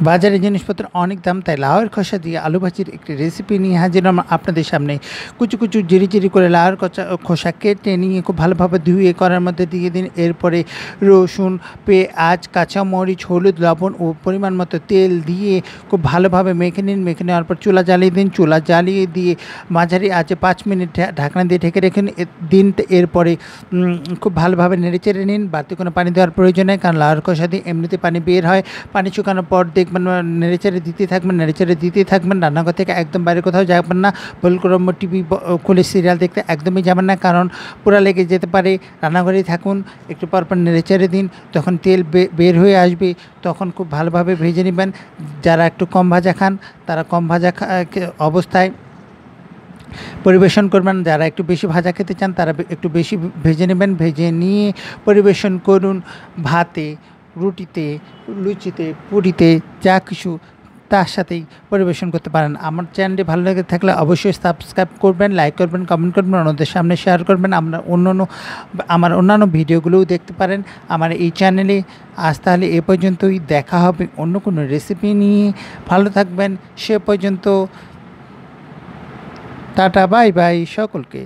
বাজারে জিনিসপত্রের অনেক দাম, তাই লাউয়ের খোসা দিয়ে আলু ভাজির একটি রেসিপি নিয়ে হাজির হলাম আপনাদের সামনে। কুচু কুচু ঝিরি করে লাউয়ের খোসা কেটে নিয়ে খুব ভালোভাবে ধুয়ে কড়াইয়ের মধ্যে দিয়ে দিন। এরপরে রসুন, পেঁয়াজ, কাঁচামরিচ, হলুদ, লবণ ও পরিমাণ মতো তেল দিয়ে খুব ভালোভাবে মেখে নিন। মেখে নেওয়ার পর চুলা জ্বালিয়ে দিন। চুলা জ্বালিয়ে দিয়ে মাঝারি আঁচে 5 মিনিট ঢাকনা দিয়ে ঢেকে রেখে দিন। এরপরে খুব ভালোভাবে নেড়েচেড়ে নিন। বাড়তি কোনো পানি দেওয়ার প্রয়োজন নেই, কারণ লাউয়ের খোসা দিয়ে এমনিতে পানি বের হয়। পানি শুকানোর পর দেখবেন নেড়েচেড়ে দিতেই থাকবেন। রান্নাঘর থেকে একদম বাইরে কোথাও যাবেন না। ভুলক্রম টিভি খুলে সিরিয়াল দেখতে একদমই যাবেন না, কারণ পুরা লেগে যেতে পারে। রান্নাঘরেই থাকুন, একটু পর নেড়েচেড়ে দিন। তখন তেল বের হয়ে আসবে, তখন খুব ভালোভাবে ভেজে নেবেন। যারা একটু কম ভাজা খান তারা কম ভাজা অবস্থায় পরিবেশন করবেন। যারা একটু বেশি ভাজা খেতে চান তারা একটু বেশি ভেজে নেবেন। ভেজে নিয়ে পরিবেশন করুন ভাতে, রুটিতে, লুচিতে, পুরিতে, যা কিছু তার সাথেই পরিবেশন করতে পারেন। আমার চ্যানেলটি ভালো লেগে থাকলে অবশ্যই সাবস্ক্রাইব করবেন, লাইক করবেন, কমেন্ট করবেন, অন্যদের সামনে শেয়ার করবেন। আমার অন্যান্য ভিডিওগুলোও দেখতে পারেন আমার এই চ্যানেলে। আজ তাহলে এ পর্যন্তই, দেখা হবে অন্য কোনো রেসিপি নিয়ে। ভালো থাকবেন সে পর্যন্ত। টাটা, বাই বাই সকলকে।